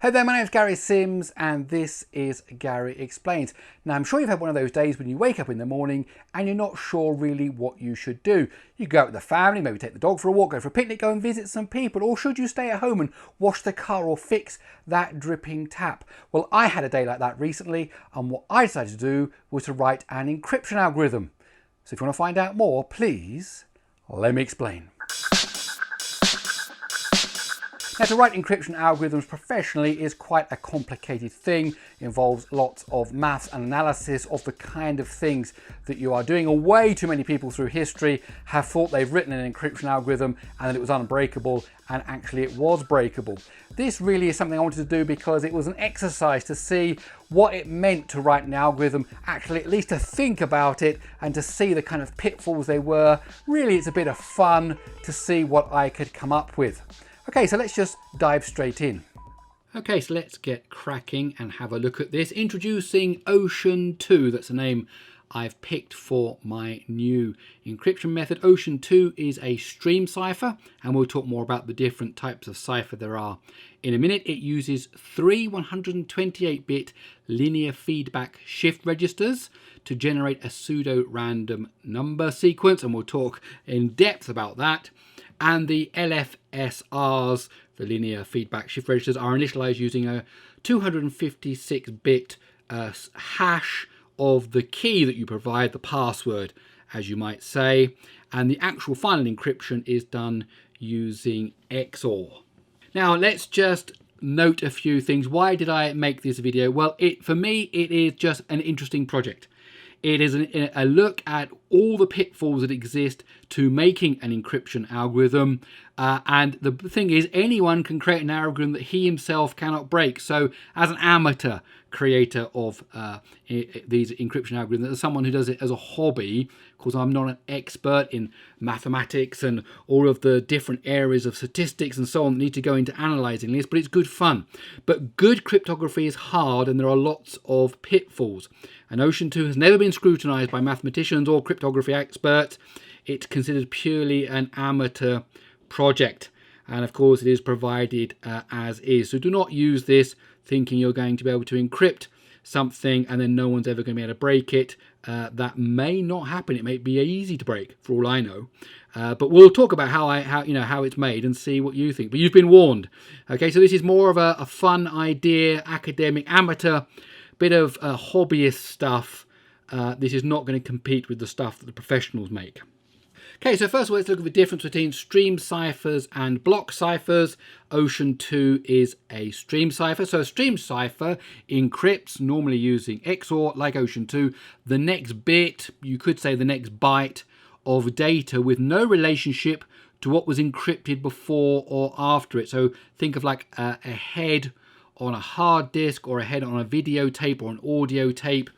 Hey there, my name is Gary Sims and this is Gary Explains. Now I'm sure you've had one of those days when you wake up in the morning and you're not sure really what you should do. You go out with the family, maybe take the dog for a walk, go for a picnic, go and visit some people, or should you stay at home and wash the car or fix that dripping tap? Well, I had a day like that recently and what I decided to do was to write an encryption algorithm. So if you want to find out more, please let me explain. Now, to write encryption algorithms professionally is quite a complicated thing. It involves lots of maths and analysis of the kind of things that you are doing. Way too many people through history have thought they've written an encryption algorithm and that it was unbreakable, and actually it was breakable. This really is something I wanted to do because it was an exercise to see what it meant to write an algorithm, actually at least to think about it and to see the kind of pitfalls they were. Really, it's a bit of fun to see what I could come up with. Okay, so let's just dive straight in. Okay, so let's get cracking and have a look at this. Introducing Oceantoo, that's the name I've picked for my new encryption method. Oceantoo is a stream cipher, and we'll talk more about the different types of cipher there are in a minute. It uses three 128-bit linear feedback shift registers to generate a pseudo-random number sequence, and we'll talk in depth about that. And the LFSRs, the linear feedback shift registers, are initialized using a 256-bit hash of the key that you provide, the password, as you might say. And the actual final encryption is done using XOR. Now, let's just note a few things. Why did I make this video? Well, for me, it is just an interesting project. It is a look at all the pitfalls that exist to making an encryption algorithm. And the thing is, anyone can create an algorithm that he himself cannot break. So as an amateur creator of these encryption algorithms, as someone who does it as a hobby, because I'm not an expert in mathematics and all of the different areas of statistics and so on that need to go into analyzing this, but it's good fun. But good cryptography is hard and there are lots of pitfalls. And Oceantoo has never been scrutinized by mathematicians or cryptography experts. It's considered purely an amateur project. And of course it is provided as is. So do not use this thinking you're going to be able to encrypt something and then no one's ever going to be able to break it. That may not happen. It may be easy to break for all I know. But we'll talk about how it's made and see what you think. But you've been warned. Okay, so this is more of a fun idea, academic, amateur, bit of hobbyist stuff. This is not going to compete with the stuff that the professionals make. Okay, so first of all, let's look at the difference between stream ciphers and block ciphers. Oceantoo is a stream cipher. So a stream cipher encrypts, normally using XOR, like Oceantoo, the next bit, you could say the next byte of data with no relationship to what was encrypted before or after it. So think of like a head on a hard disk or a head on a videotape or an audio tape,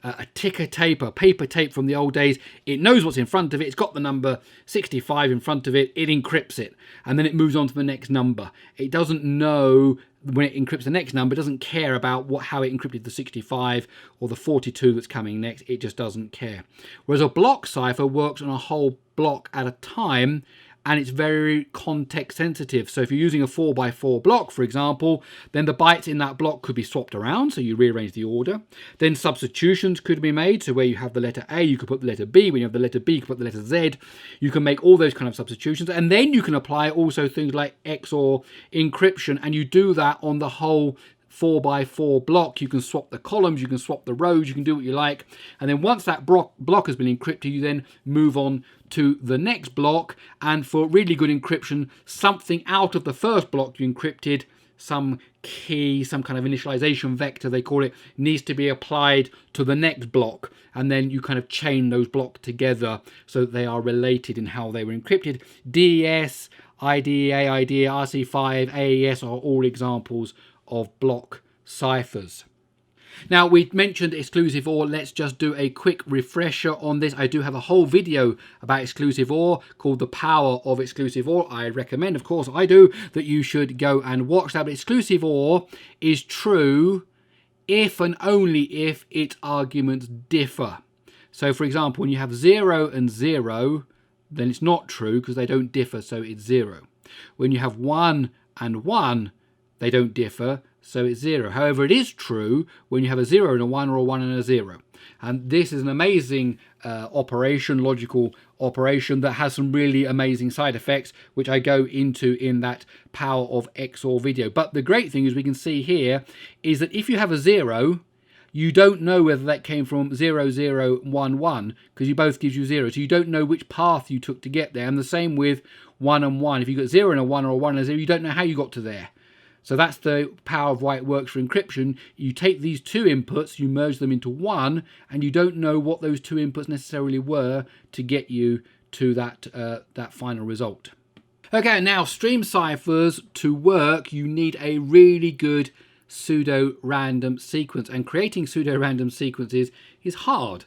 a ticker tape, a paper tape from the old days. It knows what's in front of it. It's got the number 65 in front of it. It encrypts it and then it moves on to the next number. It doesn't know when it encrypts the next number. It doesn't care about how it encrypted the 65 or the 42 that's coming next. It just doesn't care. Whereas a block cipher works on a whole block at a time, and it's very context sensitive. So if you're using a 4x4 block, for example, then the bytes in that block could be swapped around, so you rearrange the order. Then substitutions could be made, so where you have the letter A, you could put the letter B. When you have the letter B, you could put the letter Z. You can make all those kind of substitutions. And then you can apply also things like XOR encryption, and you do that on the whole 4x4 block. You can swap the columns, you can swap the rows, you can do what you like. And then once that block has been encrypted, you then move on to the next block. And for really good encryption, something out of the first block you encrypted, some key, some kind of initialization vector they call it, needs to be applied to the next block. And then you kind of chain those blocks together so that they are related in how they were encrypted. DES, IDEA, IDEA, RC5, AES are all examples of block ciphers. Now, we mentioned exclusive OR. Let's just do a quick refresher on this. I do have a whole video about exclusive OR called The Power of Exclusive OR. I recommend, of course I do, that you should go and watch that. But exclusive OR is true if and only if its arguments differ. So, for example, when you have 0 and 0, then it's not true because they don't differ, so it's 0. When you have 1 and 1, they don't differ, so it's 0. However, it is true when you have a 0 and a 1, or a 1 and a 0. And this is an amazing logical operation that has some really amazing side effects, which I go into in that Power of XOR video. But the great thing is we can see here is that if you have a 0, you don't know whether that came from 0, 0, 1, 1, because you both gives you 0. So you don't know which path you took to get there. And the same with 1 and 1. If you got 0 and a 1, or a 1 and a 0, you don't know how you got to there. So that's the power of why it works for encryption. You take these two inputs, you merge them into one, and you don't know what those two inputs necessarily were to get you to that final result. Okay, now stream ciphers to work, you need a really good pseudo-random sequence, and creating pseudo-random sequences is hard.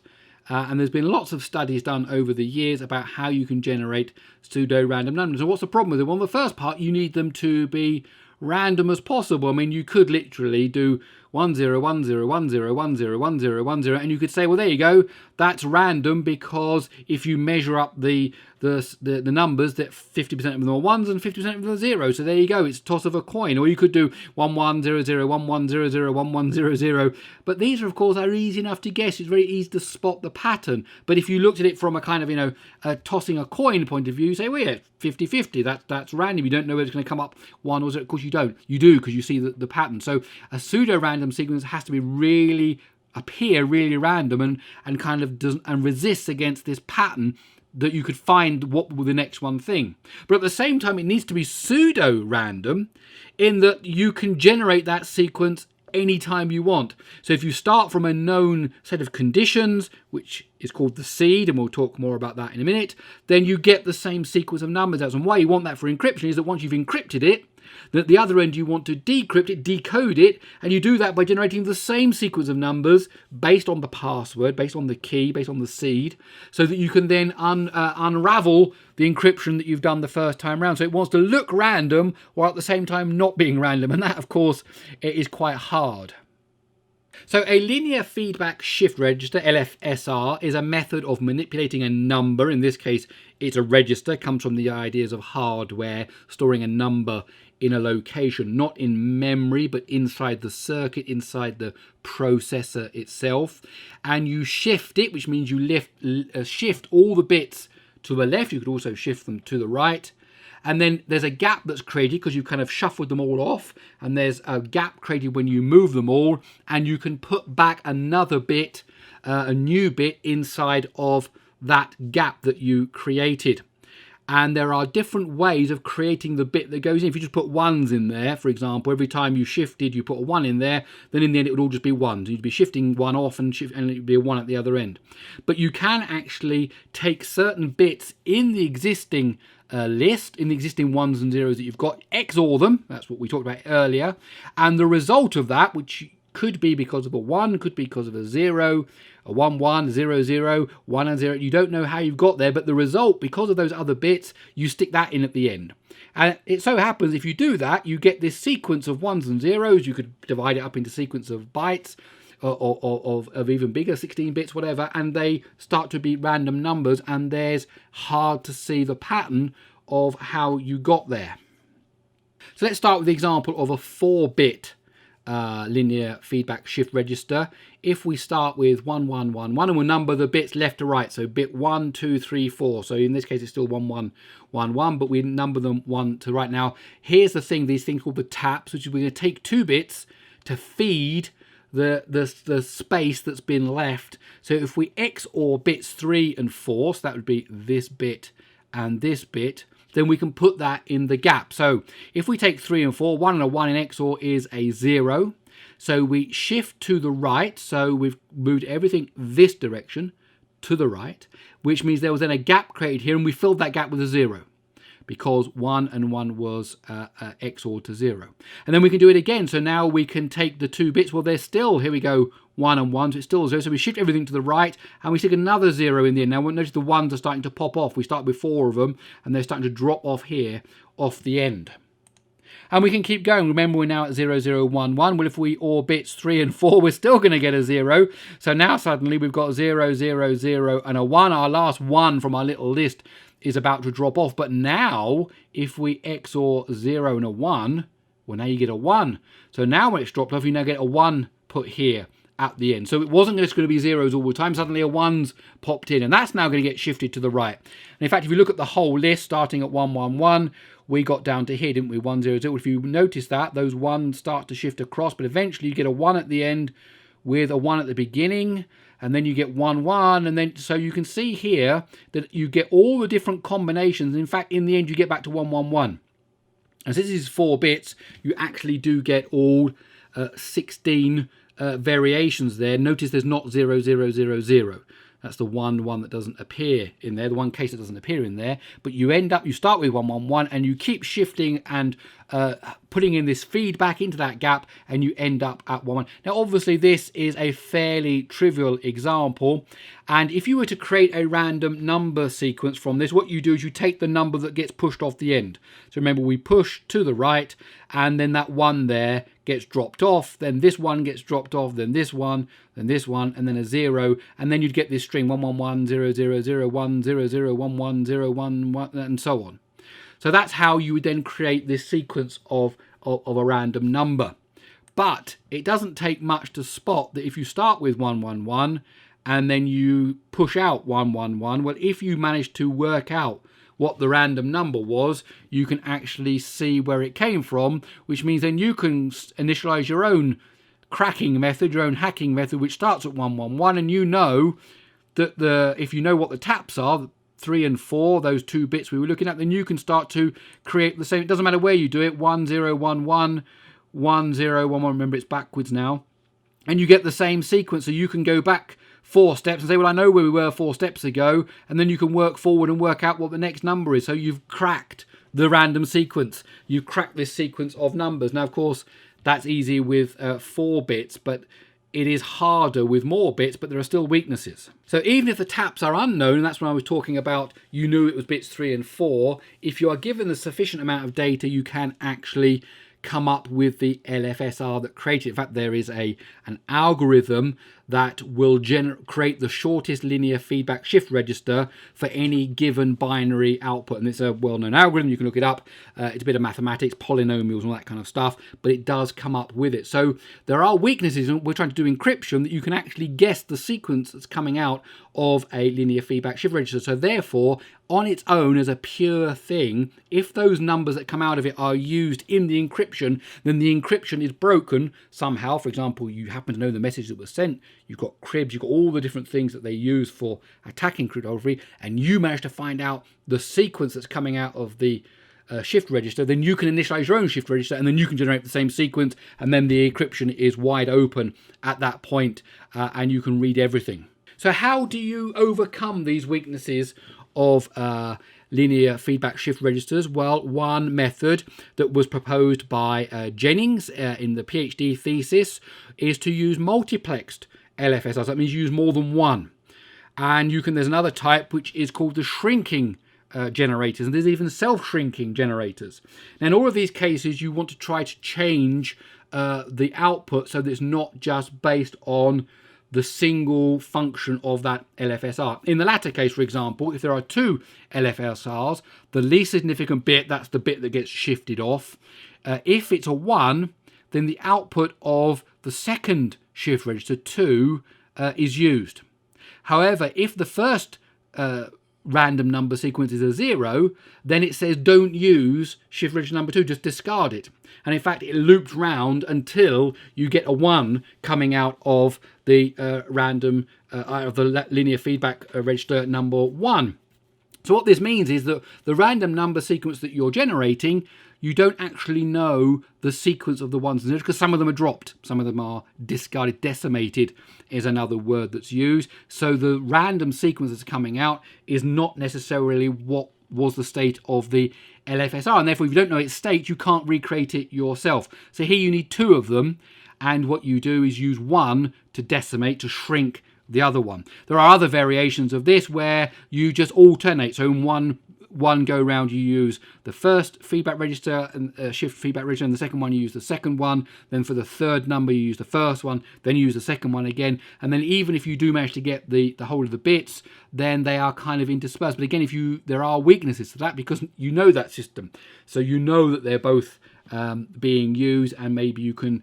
And there's been lots of studies done over the years about how you can generate pseudo-random numbers. And what's the problem with them? Well, the first part, you need them to be random as possible. I mean, you could literally do 1 0 1 0 1 0 1 0 1 0 1 0, and you could say, well, there you go, that's random, because if you measure up the numbers, that 50% of them are ones and 50% of them are zeros. So there you go, it's a toss of a coin. Or you could do 1 1 0 0 1 1 0 0 1 1 0 0. But these, of course, are easy enough to guess. It's very easy to spot the pattern. But if you looked at it from a kind of, a tossing a coin point of view, you say, well, yeah, 50-50, that's random. You don't know whether it's going to come up 1 or 0. Of course you don't. You do, because you see the pattern. So a pseudo-random sequence has to be appear really random and kind of doesn't, and resists against this pattern that you could find what will the next one thing. But at the same time, it needs to be pseudo-random in that you can generate that sequence anytime you want. So if you start from a known set of conditions, which is called the seed, and we'll talk more about that in a minute, then you get the same sequence of numbers out. And why you want that for encryption is that once you've encrypted it, that at the other end you want to decrypt it, decode it, and you do that by generating the same sequence of numbers based on the password, based on the key, based on the seed, so that you can then unravel the encryption that you've done the first time round. So it wants to look random while at the same time not being random, and that, of course, is quite hard. So a linear feedback shift register, LFSR, is a method of manipulating a number. In this case, it's a register. It comes from the ideas of hardware storing a number in a location, not in memory, but inside the circuit, inside the processor itself. And you shift it, which means you shift all the bits to the left. You could also shift them to the right. And then there's a gap that's created because you've kind of shuffled them all off. And there's a gap created when you move them all. And you can put back another bit, a new bit inside of that gap that you created. And there are different ways of creating the bit that goes in. If you just put ones in there, for example, every time you shifted, you put a 1 in there, then in the end it would all just be ones. You'd be shifting one off and it would be a 1 at the other end. But you can actually take certain bits in the existing list, in the existing ones and zeros that you've got, XOR them, that's what we talked about earlier, and the result of that, which could be because of a 1, could be because of a 0, a 1, 1, 0, 0, 1 and 0. You don't know how you've got there, but the result, because of those other bits, you stick that in at the end. And it so happens if you do that, you get this sequence of 1s and 0s. You could divide it up into sequence of bytes, of even bigger, 16 bits, whatever, and they start to be random numbers, and there's hard to see the pattern of how you got there. So let's start with the example of a 4-bit linear feedback shift register. If we start with 1 1 1 1, and we'll number the bits left to right, so bit 1 2 3 4, so in this case it's still 1 1 1 1, but we number them 1 to right. Now here's the thing, these things called the taps, which is we're going to take 2 bits to feed the space that's been left. So if we XOR bits 3 and 4, so that would be this bit and this bit, then we can put that in the gap. So if we take 3 and 4, 1 and a 1 in XOR is a 0. So we shift to the right. So we've moved everything this direction to the right, which means there was then a gap created here, and we filled that gap with a 0 because 1 and 1 was XOR to 0. And then we can do it again. So now we can take the 2 bits. Well, they're still, here we go, 1 and 1, so it's still 0. So we shift everything to the right, and we stick another 0 in the end. Now notice the 1s are starting to pop off. We start with 4 of them, and they're starting to drop off here, off the end. And we can keep going. Remember, we're now at 0 0 1 1. Well, if we OR bits 3 and 4, we're still going to get a 0. So now suddenly we've got 0 0 0 and a 1. Our last 1 from our little list is about to drop off. But now, if we XOR 0 and a 1, Well, now you get a 1. So now when it's dropped off, you now get a 1 put here at the end. So it wasn't just going to be zeros all the time. Suddenly a 1's popped in, and that's now going to get shifted to the right. And in fact, if you look at the whole list starting at 1, 1, 1, we got down to here, didn't we? 1, 0, 0. If you notice that, those 1s start to shift across, but eventually you get a 1 at the end with a 1 at the beginning, and then you get 1, 1, and then so you can see here that you get all the different combinations. In fact, in the end, you get back to 1, 1, 1. And since this is 4 bits, you actually do get all 16 variations there. Notice there's not 0, 0, 0, 0. That's the one that doesn't appear in there, the one case that doesn't appear in there. But you start with 1, 1, 1, and you keep shifting and putting in this feedback into that gap, and you end up at 1, 1. Now, obviously, this is a fairly trivial example. And if you were to create a random number sequence from this, what you do is you take the number that gets pushed off the end. So remember, we push to the right, and then that 1 there gets dropped off, then this 1 gets dropped off, then this 1, then this 1, and then a 0, and then you'd get this string 1, 1, 1, 0, 0, 0, 1, 0, 0, 1, 1, 0, 1, 1, and so on. So that's how you would then create this sequence of a random number. But it doesn't take much to spot that if you start with 1, 1, 1, and then you push out 1, 1, 1, well, if you manage to work out what the random number was, you can actually see where it came from, which means then you can initialize your own cracking method, your own hacking method, which starts at 1, 1, 1, and you know that if you know what the taps are, 3 and 4, those 2 bits we were looking at, then you can start to create the same. It doesn't matter where you do it, 1, 0, 1, 1, 1, 0, 1, 1, remember it's backwards now, and you get the same sequence, so you can go back 4 steps and say, well, I know where we were 4 steps ago, and then you can work forward and work out what the next number is. So you've cracked the random sequence. You've cracked this sequence of numbers. Now, of course, that's easy with 4 bits, but it is harder with more bits, but there are still weaknesses. So even if the taps are unknown, and that's when I was talking about you knew it was bits 3 and 4, if you are given a sufficient amount of data, you can actually come up with the LFSR that created it. In fact, there is an algorithm that will create the shortest linear feedback shift register for any given binary output. And it's a well-known algorithm. You can look it up. It's a bit of mathematics, polynomials, and all that kind of stuff, but it does come up with it. So there are weaknesses, and we're trying to do encryption, that you can actually guess the sequence that's coming out of a linear feedback shift register. So therefore, on its own as a pure thing, if those numbers that come out of it are used in the encryption, then the encryption is broken somehow. For example, you happen to know the message that was sent, you've got cribs, you've got all the different things that they use for attacking cryptography, and you manage to find out the sequence that's coming out of the shift register, then you can initialize your own shift register, and then you can generate the same sequence, and then the encryption is wide open at that point, and you can read everything. So how do you overcome these weaknesses of linear feedback shift registers? Well, one method that was proposed by Jennings in the PhD thesis is to use multiplexed LFSRs. That means you use more than one. And there's another type which is called the shrinking generators, and there's even self-shrinking generators. Now, in all of these cases, you want to try to change the output so that it's not just based on the single function of that LFSR. In the latter case, for example, if there are 2 LFSRs, the least significant bit, that's the bit that gets shifted off. If it's a 1, then the output of the second shift register 2 is used. However, if the first random number sequence is a 0, then it says don't use shift register number 2, just discard it. And in fact, it loops round until you get a 1 coming out of the linear feedback register number 1. So what this means is that the random number sequence that you're generating, you don't actually know the sequence of the ones and zeros, because some of them are dropped, some of them are discarded. Decimated is another word that's used. So the random sequence that's coming out is not necessarily what was the state of the LFSR, and therefore if you don't know its state, you can't recreate it yourself. So here you need 2 of them, and what you do is use 1 to decimate, to shrink the other one. There are other variations of this where you just alternate. So in one go round you use the first feedback register and shift feedback register, and the second one you use the second one. Then for the third number you use the first one, then you use the second one again, and then even if you do manage to get the whole of the bits, then they are kind of interspersed. But again, there are weaknesses to that, because you know that system, so you know that they're both being used, and maybe you can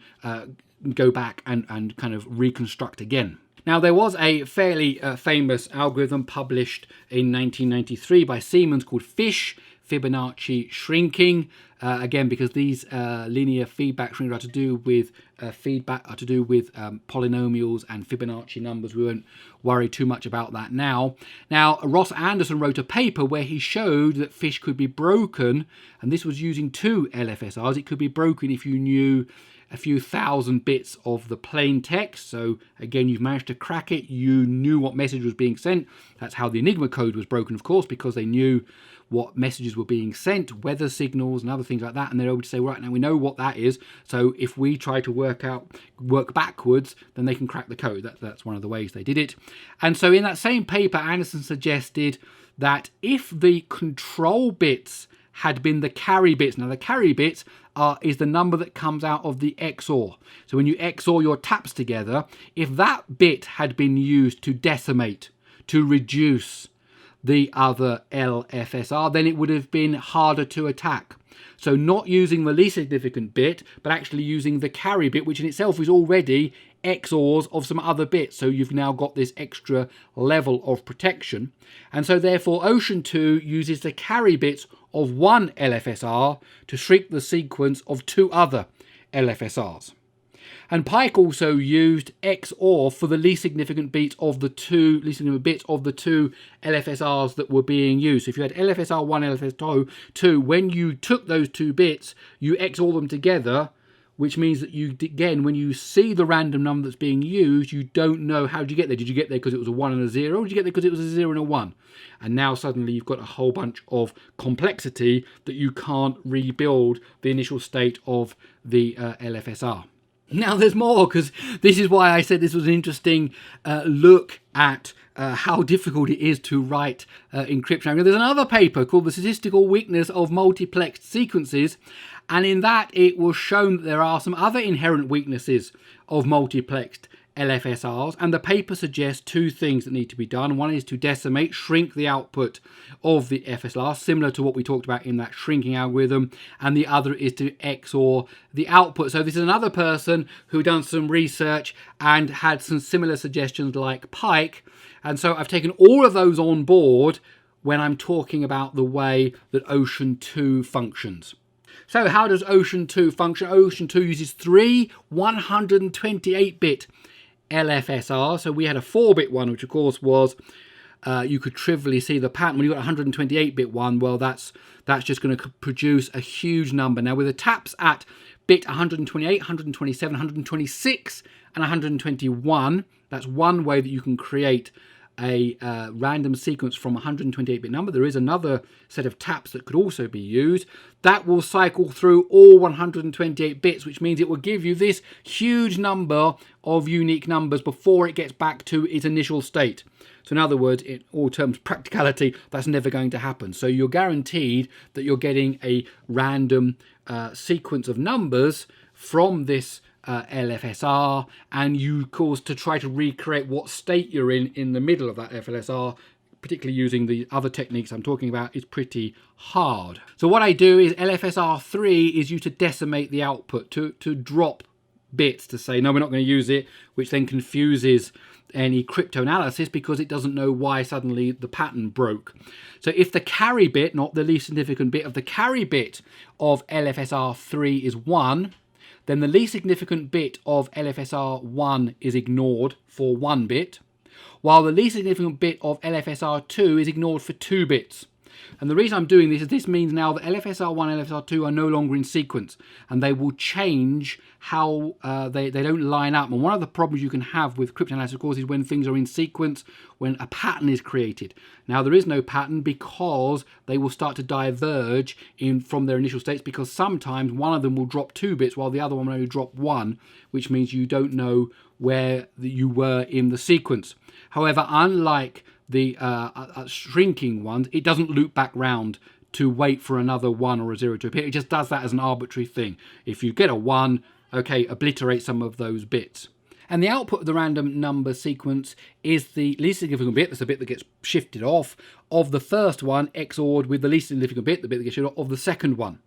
go back and kind of reconstruct again. Now, there was a fairly famous algorithm published in 1993 by Siemens called FISH, Fibonacci shrinking. Again, because these linear feedback shrinkers are to do with polynomials and Fibonacci numbers. We won't worry too much about that now. Now, Ross Anderson wrote a paper where he showed that FISH could be broken, and this was using 2 LFSRs. It could be broken if you knew a few thousand bits of the plain text. So again, you've managed to crack it. You knew what message was being sent. That's how the Enigma code was broken, of course, because they knew what messages were being sent, weather signals and other things like that, and they're able to say, right, now we know what that is, so if we try to work backwards, then they can crack the code. That's one of the ways they did it. And so in that same paper, Anderson suggested that if the control bits had been the carry bits. Now, the carry bits is the number that comes out of the XOR. So when you XOR your taps together, if that bit had been used to decimate, to reduce the other LFSR, then it would have been harder to attack. So not using the least significant bit, but actually using the carry bit, which in itself is already XORs of some other bits. So you've now got this extra level of protection. And so therefore Oceantoo uses the carry bits of one LFSR to shrink the sequence of 2 other LFSRs. And Pike also used XOR for the least significant bits of the two LFSRs that were being used. So if you had LFSR 1, LFSR 2, when you took those 2 bits, you XOR them together, which means that you, again, when you see the random number that's being used, you don't know how did you get there. Did you get there because it was a 1 and a 0? Or did you get there because it was a 0 and a 1? And now suddenly you've got a whole bunch of complexity that you can't rebuild the initial state of the LFSR. Now there's more, because this is why I said this was an interesting look at how difficult it is to write encryption. There's another paper called The Statistical Weakness of Multiplexed Sequences, and in that it was shown that there are some other inherent weaknesses of multiplexed LFSRs, and the paper suggests 2 things that need to be done. One is to decimate, shrink the output of the FSR, similar to what we talked about in that shrinking algorithm, and the other is to XOR the output. So this is another person who done some research and had some similar suggestions like Pike, and so I've taken all of those on board when I'm talking about the way that Oceantoo functions. So how does Oceantoo function? Oceantoo uses 3 128-bit LFSR. So we had a 4-bit one, which of course was you could trivially see the pattern. When you got a 128-bit one, well, that's just going to produce a huge number. Now with the taps at bit 128, 127, 126, and 121, that's one way that you can create a random sequence from a 128-bit number. There is another set of taps that could also be used. That will cycle through all 128 bits, which means it will give you this huge number of unique numbers before it gets back to its initial state. So in other words, in all terms of practicality, that's never going to happen. So you're guaranteed that you're getting a random sequence of numbers from this LFSR, and you, of course, to try to recreate what state you're in the middle of that LFSR, particularly using the other techniques I'm talking about, is pretty hard. So what I do is LFSR 3 is used to decimate the output, to drop bits, to say, no, we're not going to use it, which then confuses any cryptanalysis because it doesn't know why suddenly the pattern broke. So if the carry bit, not the least significant bit, of the carry bit of LFSR 3 is 1, then the least significant bit of LFSR 1 is ignored for 1 bit, while the least significant bit of LFSR 2 is ignored for 2 bits. And the reason I'm doing this is this means now that LFSR 1 and LFSR 2 are no longer in sequence, and they will change how they don't line up. And one of the problems you can have with cryptanalysis, of course, is when things are in sequence, when a pattern is created. Now, there is no pattern because they will start to diverge from their initial states, because sometimes one of them will drop 2 bits while the other one will only drop 1, which means you don't know where you were in the sequence. However, unlike the shrinking ones, it doesn't loop back round to wait for another 1 or a 0 to appear. It just does that as an arbitrary thing. If you get a 1, okay, obliterate some of those bits. And the output of the random number sequence is the least significant bit, that's the bit that gets shifted off, of the first one, XOR'd with the least significant bit, the bit that gets shifted off, of the second one.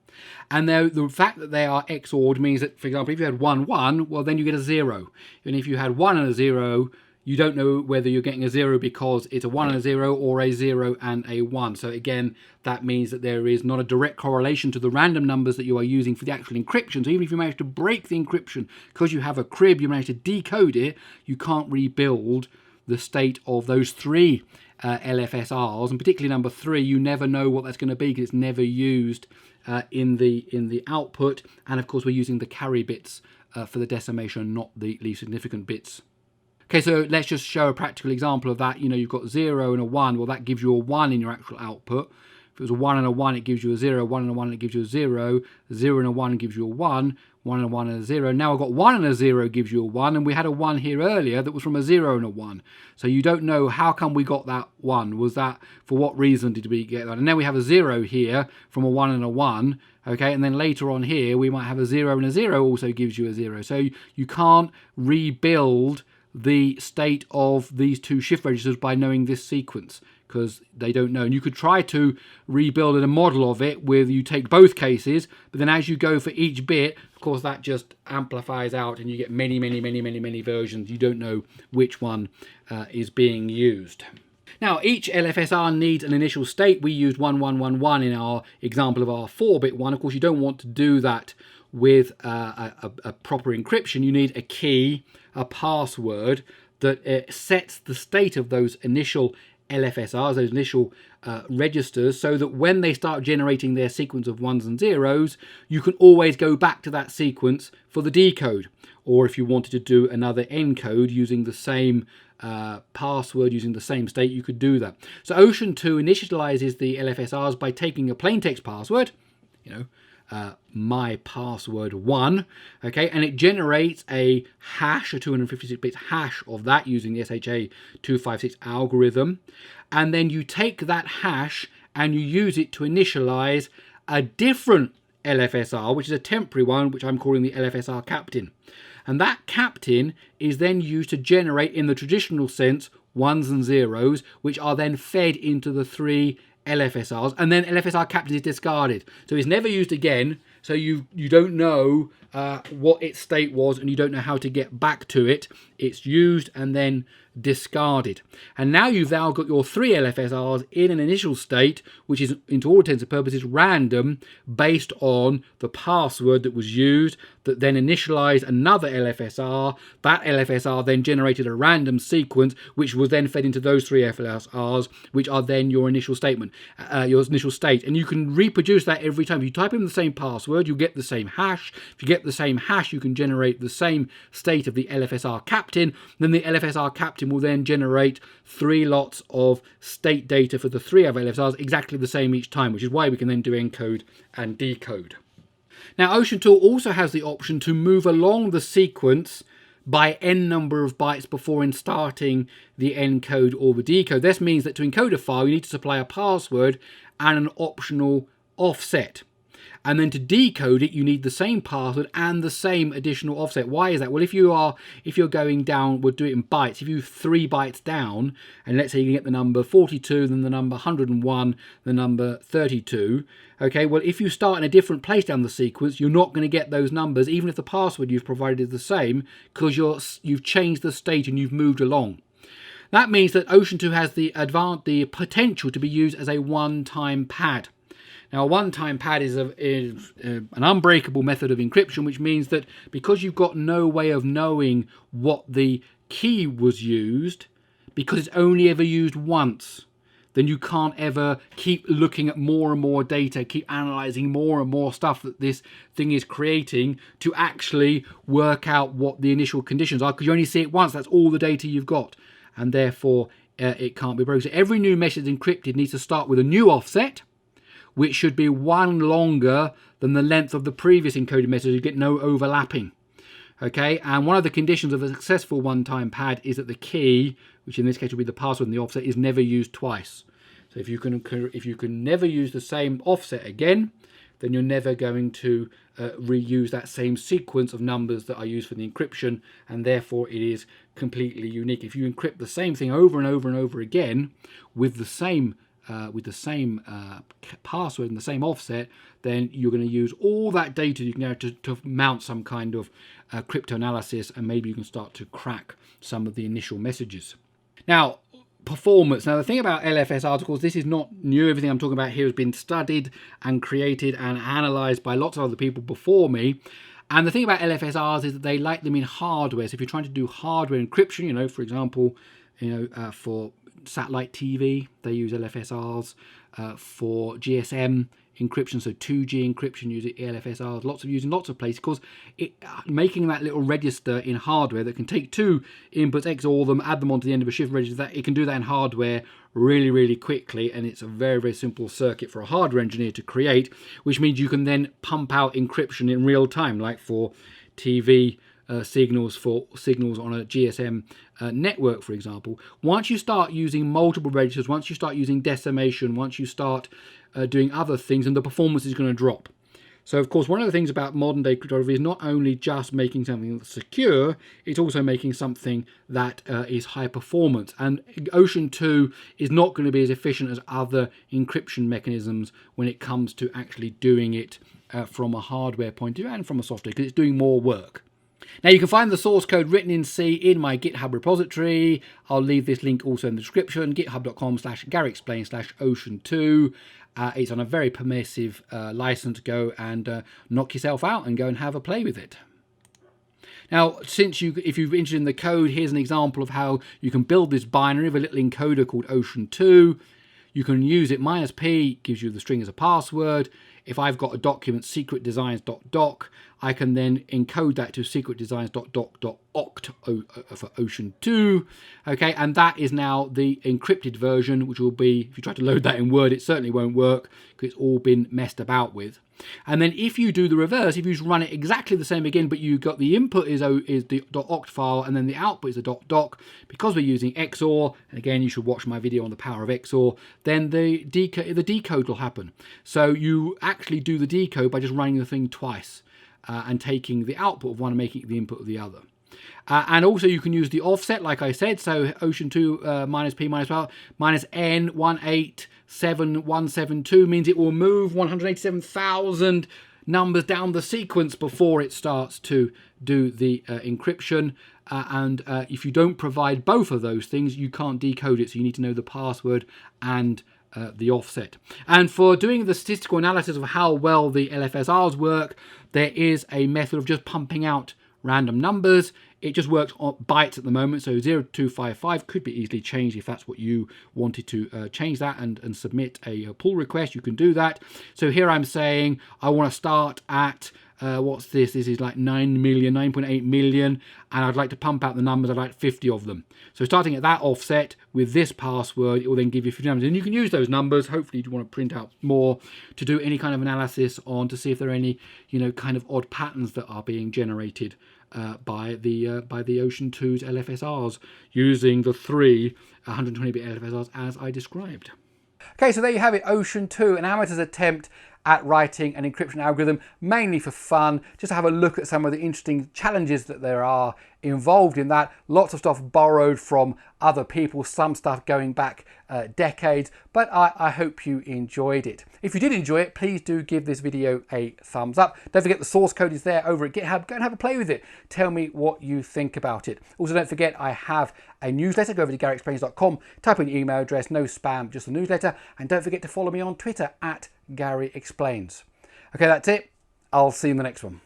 And the fact that they are XORed means that, for example, if you had 1, 1, well, then you get a 0. And if you had 1 and a 0, you don't know whether you're getting a 0 because it's a 1 and a 0 or a 0 and a 1. So again, that means that there is not a direct correlation to the random numbers that you are using for the actual encryption. So even if you manage to break the encryption because you have a crib, you manage to decode it, you can't rebuild the state of those 3 LFSRs, and particularly number 3, you never know what that's going to be because it's never used in the output. And of course, we're using the carry bits for the decimation, not the least significant bits. Okay, so let's just show a practical example of that. You know, you've got 0 and a 1. Well, that gives you a 1 in your actual output. If it was a 1 and a 1, it gives you a 0. 1 and a 1, it gives you a 0. 0 and a 1 gives you a 1. 1 and a 1 and a 0. Now I've got 1 and a 0 gives you a 1. And we had a 1 here earlier that was from a 0 and a 1. So you don't know how come we got that 1. Was that, for what reason did we get that? And then we have a 0 here from a 1 and a 1. Okay, and then later on here, we might have a 0 and a 0 also gives you a 0. So you can't rebuild the state of these 2 shift registers by knowing this sequence, because they don't know. And you could try to rebuild a model of it where you take both cases, but then as you go for each bit, of course, that just amplifies out and you get many versions. You don't know which one is being used. Now, each LFSR needs an initial state. We used 1111 in our example of our 4-bit one. Of course, you don't want to do that with a proper encryption. You need a key, a password that sets the state of those initial LFSRs, those initial registers, so that when they start generating their sequence of 1s and 0s, you can always go back to that sequence for the decode. Or if you wanted to do another encode using the same password, using the same state, you could do that. So Oceantoo initializes the LFSRs by taking a plaintext password, you know, my password 1, okay, and it generates a hash, a 256-bit hash of that using the SHA-256 algorithm, and then you take that hash and you use it to initialize a different LFSR, which is a temporary one, which I'm calling the LFSR captain. And that captain is then used to generate, in the traditional sense, 1s and 0s, which are then fed into the 3 LFSRs, and then LFSR captain is discarded. So it's never used again, so you don't know what its state was, and you don't know how to get back to it. It's used and then discarded. And now you've now got your 3 LFSRs in an initial state, which is, into all intents and purposes, random, based on the password that was used, that then initialized another LFSR. That LFSR then generated a random sequence, which was then fed into those 3 LFSRs, which are then your initial statement, your initial state. And you can reproduce that every time. If you type in the same password, you get the same hash. If you get the same hash, you can generate the same state of the LFSR captain. Then the LFSR captain will then generate 3 lots of state data for the 3 other LFSRs, exactly the same each time, which is why we can then do encode and decode. Now, Oceantoo also has the option to move along the sequence by n number of bytes before starting the encode or the decode. This means that to encode a file, you need to supply a password and an optional offset. And then to decode it, you need the same password and the same additional offset. Why is that? Well, if you're going down, we'll do it in bytes. If you 3 bytes down, and let's say you can get the number 42, then the number 101, the number 32. Okay, well, if you start in a different place down the sequence, you're not going to get those numbers, even if the password you've provided is the same, because you've changed the state and you've moved along. That means that Oceantoo has the potential to be used as a one-time pad. Now, a one-time pad is an unbreakable method of encryption, which means that because you've got no way of knowing what the key was used, because it's only ever used once, then you can't ever keep looking at more and more data, keep analyzing more and more stuff that this thing is creating to actually work out what the initial conditions are, because you only see it once. That's all the data you've got, and therefore it can't be broken. So every new message encrypted needs to start with a new offset, which should be 1 longer than the length of the previous encoded message. You get no overlapping. Okay, and one of the conditions of a successful one-time pad is that the key, which in this case will be the password and the offset, is never used twice. So if you can never use the same offset again, then you're never going to reuse that same sequence of numbers that are used for the encryption, and therefore it is completely unique. If you encrypt the same thing over and over and over again with the same with the same password and the same offset, then you're going to use all that data you can get to mount some kind of crypto analysis, and maybe you can start to crack some of the initial messages. Now, performance. Now, the thing about LFSRs, of course, this is not new. Everything I'm talking about here has been studied and created and analyzed by lots of other people before me. And the thing about LFSRs is that they like them in hardware. So if you're trying to do hardware encryption, you know, for example, for satellite TV, they use LFSRs. For GSM encryption, so 2G encryption, using LFSRs, using lots of places, because making that little register in hardware that can take two inputs, XOR them, add them onto the end of a shift register, that it can do that in hardware really, really quickly, and it's a very, very simple circuit for a hardware engineer to create, which means you can then pump out encryption in real time, like for TV signals on a GSM network, for example. Once you start using multiple registers, once you start using decimation, once you start doing other things, and the performance is going to drop. So, of course, one of the things about modern day cryptography is not only just making something that's secure, it's also making something that is high performance. And Oceantoo is not going to be as efficient as other encryption mechanisms when it comes to actually doing it from a hardware point of view and from a software, because it's doing more work. Now, you can find the source code written in C in my GitHub repository. I'll leave this link also in the description, github.com/GaryExplains/Oceantoo. It's on a very permissive license. Go and knock yourself out and go and have a play with it. Now, if you're interested in the code, here's an example of how you can build this binary of a little encoder called Oceantoo. You can use it, -p gives you the string as a password. If I've got a document, secretdesigns.doc, I can then encode that to secretdesigns.doc.oct for Oceantoo. Okay, and that is now the encrypted version, which will be, if you try to load that in Word, it certainly won't work because it's all been messed about with. And then if you do the reverse, if you just run it exactly the same again, but you got the input is the .oct file, and then the output is the .doc, because we're using XOR, and again, you should watch my video on the power of XOR, then the decode will happen. So you actually do the decode by just running the thing twice and taking the output of one and making it the input of the other. And also you can use the offset, like I said, so Oceantoo -p -n1877172 means it will move 187,000 numbers down the sequence before it starts to do the encryption. And if you don't provide both of those things, you can't decode it, so you need to know the password and the offset. And for doing the statistical analysis of how well the LFSRs work, there is a method of just pumping out random numbers. It just works on bytes at the moment, so 0255 could be easily changed if that's what you wanted to change that and submit a pull request. You can do that. So here I'm saying I want to start at what's this? This is like 9.8 million, and I'd like to pump out the numbers. I'd like 50 of them. So starting at that offset with this password, it will then give you 50 numbers, and you can use those numbers. Hopefully, you want to print out more to do any kind of analysis on, to see if there are any, kind of odd patterns that are being generated by the Oceantoo's LFSRs using the three 120-bit LFSRs as I described. Okay, so there you have it, Oceantoo, an amateur's attempt at writing an encryption algorithm, mainly for fun, just to have a look at some of the interesting challenges that there are involved in that. Lots of stuff borrowed from other people, some stuff going back decades, but I hope you enjoyed it. If you did enjoy it, please do give this video a thumbs up. Don't forget the source code is there over at GitHub. Go and have a play with it. Tell me what you think about it. Also, don't forget I have a newsletter. Go over to GaryExplains.com, type in your email address, no spam, just the newsletter, and don't forget to follow me on Twitter at Gary Explains. Okay, that's it. I'll see you in the next one.